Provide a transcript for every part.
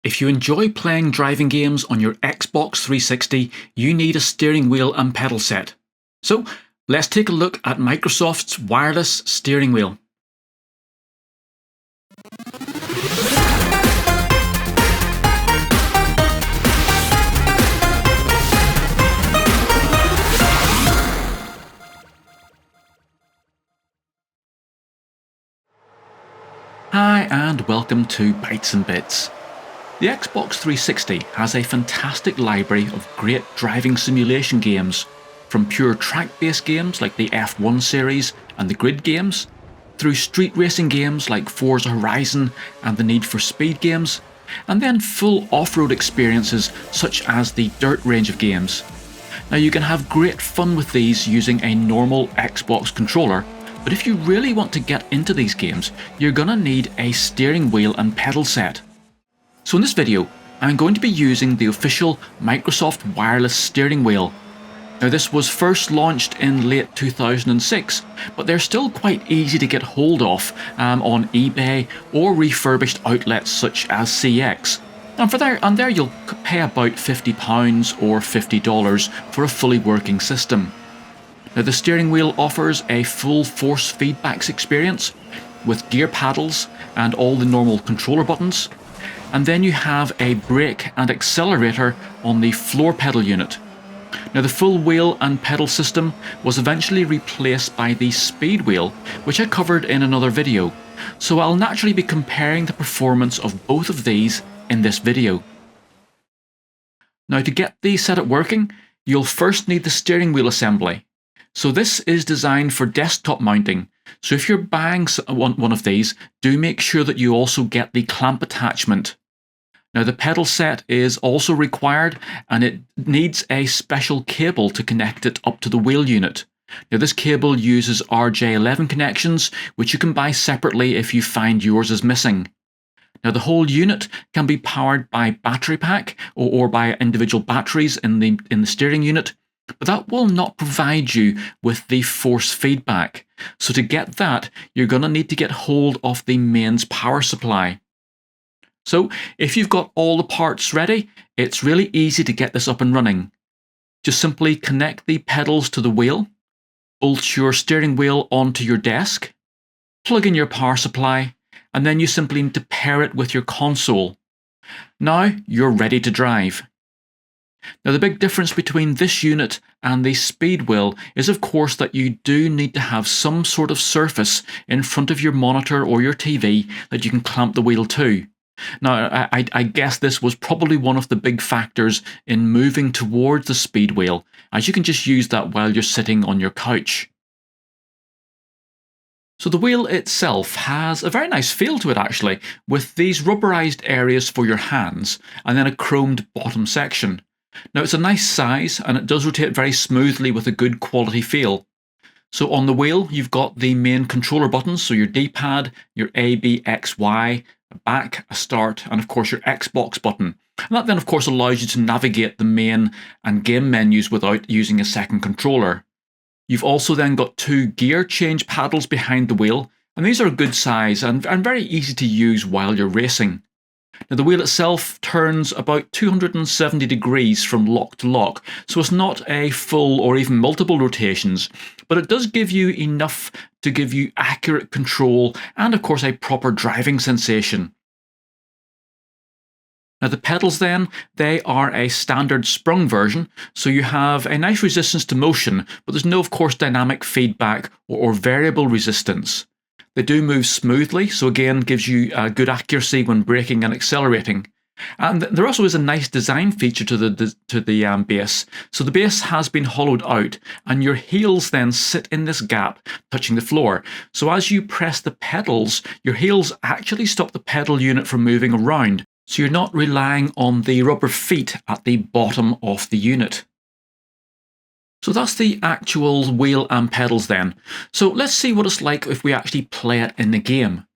If you enjoy playing driving games on your Xbox 360, you need a steering wheel and pedal set. So, let's take a look at Microsoft's wireless steering wheel. Hi and welcome to Bytes and Bits. The Xbox 360 has a fantastic library of great driving simulation games, from pure track-based games like the F1 series and the Grid games, through street racing games like Forza Horizon and the Need for Speed games, and then full off-road experiences such as the Dirt range of games. Now you can have great fun with these using a normal Xbox controller, but if you really want to get into these games, you're gonna need a steering wheel and pedal set. So in this video, I'm going to be using the official Microsoft wireless steering wheel. Now this was first launched in late 2006, but they're still quite easy to get hold of on eBay or refurbished outlets such as CX. And there you'll pay about £50 or $50 for a fully working system. Now the steering wheel offers a full force feedback experience with gear paddles and all the normal controller buttons. And then you have a brake and accelerator on the floor pedal unit. Now the full wheel and pedal system was eventually replaced by the speed wheel, which I covered in another video, so I'll naturally be comparing the performance of both of these in this video. Now to get the setup working, you'll first need the steering wheel assembly. So this is designed for desktop mounting, so if you're buying one of these, do make sure that you also get the clamp attachment. Now the pedal set is also required, and it needs a special cable to connect it up to the wheel unit. Now this cable uses RJ11 connections, which you can buy separately if you find yours is missing. Now the whole unit can be powered by battery pack or by individual batteries in the steering unit, but that will not provide you with the force feedback. So to get that, you're going to need to get hold of the mains power supply. So if you've got all the parts ready, it's really easy to get this up and running. Just simply connect the pedals to the wheel, bolt your steering wheel onto your desk, plug in your power supply, and then you simply need to pair it with your console. Now you're ready to drive. Now the big difference between this unit and the speed wheel is of course that you do need to have some sort of surface in front of your monitor or your TV that you can clamp the wheel to. Now I guess this was probably one of the big factors in moving towards the speed wheel, as you can just use that while you're sitting on your couch. So the wheel itself has a very nice feel to it actually, with these rubberized areas for your hands and then a chromed bottom section. Now it's a nice size and it does rotate very smoothly with a good quality feel. So on the wheel you've got the main controller buttons, so your D-pad, your A, B, X, Y, a back, a start, and of course your Xbox button. And that then of course allows you to navigate the main and game menus without using a second controller. You've also then got two gear change paddles behind the wheel, and these are a good size and very easy to use while you're racing. Now the wheel itself turns about 270 degrees from lock to lock, so it's not a full or even multiple rotations, but it does give you enough to give you accurate control and of course a proper driving sensation. Now the pedals then, they are a standard sprung version, so you have a nice resistance to motion, but there's no of course dynamic feedback or variable resistance. They do move smoothly, so again gives you good accuracy when braking and accelerating. And there also is a nice design feature to the base. So the base has been hollowed out, and your heels then sit in this gap, touching the floor. So as you press the pedals, your heels actually stop the pedal unit from moving around. So you're not relying on the rubber feet at the bottom of the unit. So that's the actual wheel and pedals then. So let's see what it's like if we actually play it in the game.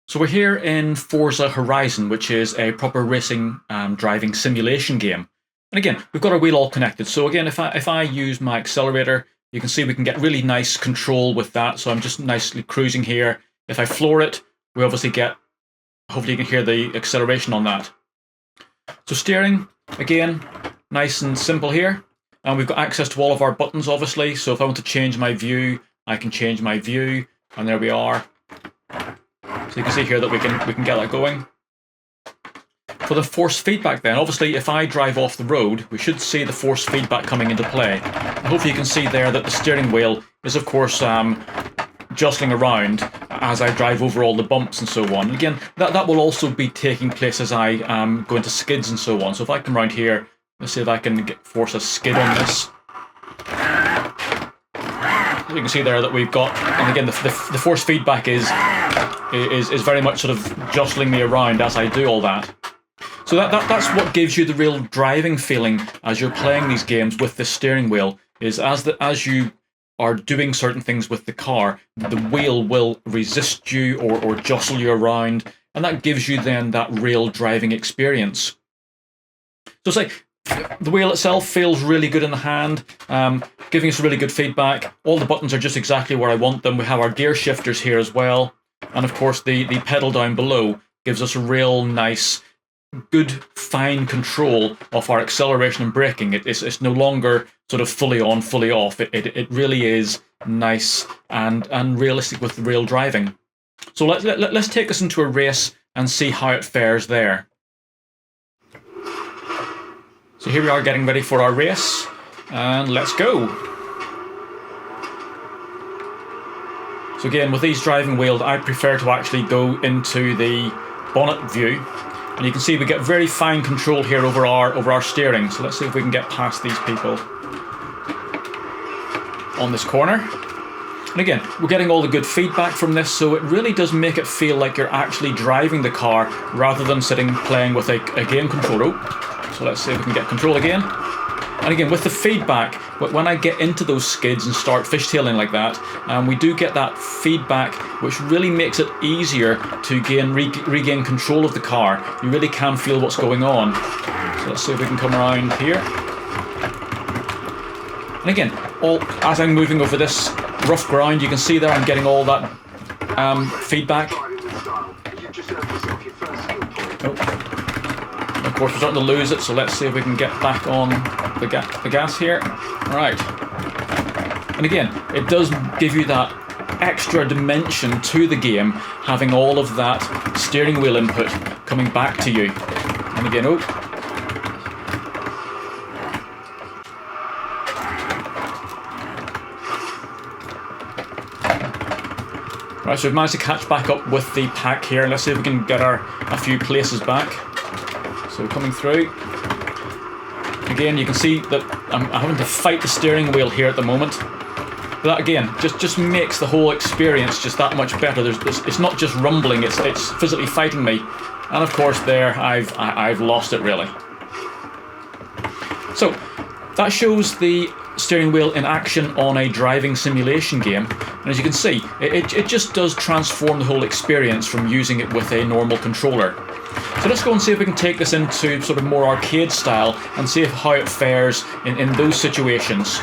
So we're here in Forza Horizon, which is a proper racing driving simulation game. And again, we've got our wheel all connected. So again, if I use my accelerator, you can see we can get really nice control with that. So I'm just nicely cruising here. If I floor it, we obviously get hopefully you can hear the acceleration on that. So steering, again, nice and simple here. And we've got access to all of our buttons, obviously. So if I want to change my view, I can change my view. And there we are. So you can see here that we can get that going. For the force feedback then, obviously if I drive off the road, we should see the force feedback coming into play. And hopefully you can see there that the steering wheel is of course jostling around as I drive over all the bumps and so on. Again, that will also be taking place as I go into skids and so on. So if I come around here, let's see if I can force a skid on this. You can see there that we've got, and again, the force feedback is very much sort of jostling me around as I do all that. So that's what gives you the real driving feeling as you're playing these games with the steering wheel, is as you are doing certain things with the car, the wheel will resist you or jostle you around, and that gives you then that real driving experience. So it's like the wheel itself feels really good in the hand, giving us really good feedback. All the buttons are just exactly where I want them. We have our gear shifters here as well, and of course the pedal down below gives us a real nice, good, fine control of our acceleration and braking. It's no longer sort of fully on, fully off. It really is nice and realistic with the real driving. So let's take this into a race and see how it fares there. So here we are getting ready for our race, and let's go. So again, with these driving wheels, I prefer to actually go into the bonnet view. And you can see we get very fine control here over our steering. So let's see if we can get past these people on this corner. And again, we're getting all the good feedback from this, so it really does make it feel like you're actually driving the car rather than sitting playing with a game controller. So let's see if we can get control again. And again, with the feedback, when I get into those skids and start fishtailing like that, we do get that feedback, which really makes it easier to regain control of the car. You really can feel what's going on. So let's see if we can come around here. And again, as I'm moving over this rough ground, you can see there I'm getting all that feedback. Of course, we're starting to lose it, so let's see if we can get back on the gas here. All right. And again, it does give you that extra dimension to the game, having all of that steering wheel input coming back to you. And again, Right, so we've managed to catch back up with the pack here. Let's see if we can get a few places back. So coming through. Again, you can see that I'm having to fight the steering wheel here at the moment. But that again just makes the whole experience just that much better. It's not just rumbling; it's physically fighting me. And of course, there I've lost it really. So that shows the steering wheel in action on a driving simulation game. And as you can see, it just does transform the whole experience from using it with a normal controller. So let's go and see if we can take this into sort of more arcade style and see how it fares in those situations.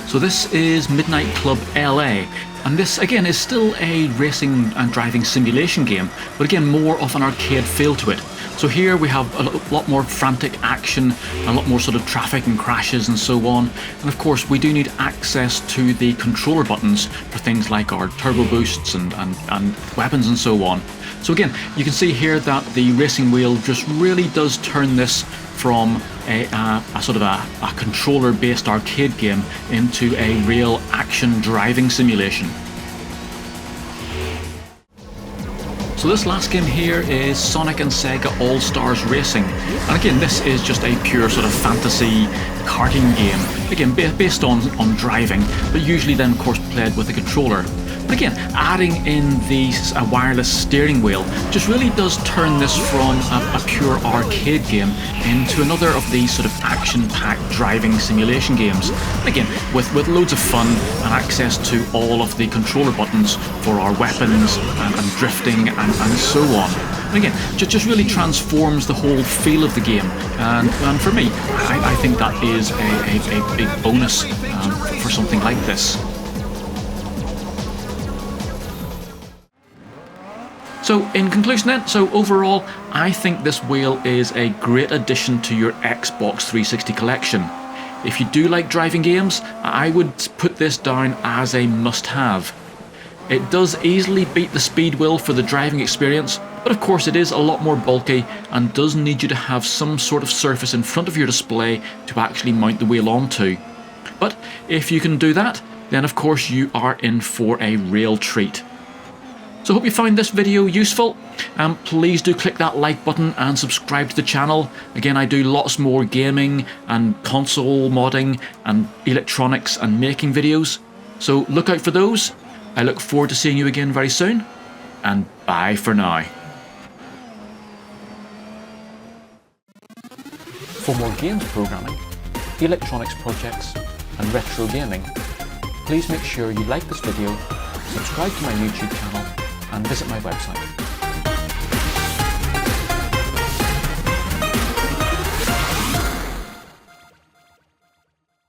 So this is Midnight Club LA, and this again is still a racing and driving simulation game, but again more of an arcade feel to it. So here we have a lot more frantic action, a lot more sort of traffic and crashes and so on. And of course we do need access to the controller buttons for things like our turbo boosts and weapons and so on. So again, you can see here that the racing wheel just really does turn this from a sort of a controller-based arcade game into a real action driving simulation. So this last game here is Sonic and Sega All-Stars Racing, and again this is just a pure sort of fantasy karting game, again based on driving, but usually then of course played with a controller. But again, adding in the wireless steering wheel just really does turn this from a pure arcade game into another of these sort of action-packed driving simulation games. Again, with loads of fun and access to all of the controller buttons for our weapons and drifting and so on. Again, just really transforms the whole feel of the game, and for me, I think that is a big bonus for something like this. So in conclusion then, overall, I think this wheel is a great addition to your Xbox 360 collection. If you do like driving games, I would put this down as a must-have. It does easily beat the speed wheel for the driving experience, but of course it is a lot more bulky and does need you to have some sort of surface in front of your display to actually mount the wheel onto. But if you can do that, then of course you are in for a real treat. So I hope you found this video useful. Please do click that like button and subscribe to the channel. Again, I do lots more gaming and console modding and electronics and making videos. So look out for those. I look forward to seeing you again very soon. And bye for now. For more games programming, electronics projects and retro gaming, please make sure you like this video, subscribe to my YouTube channel and visit my website.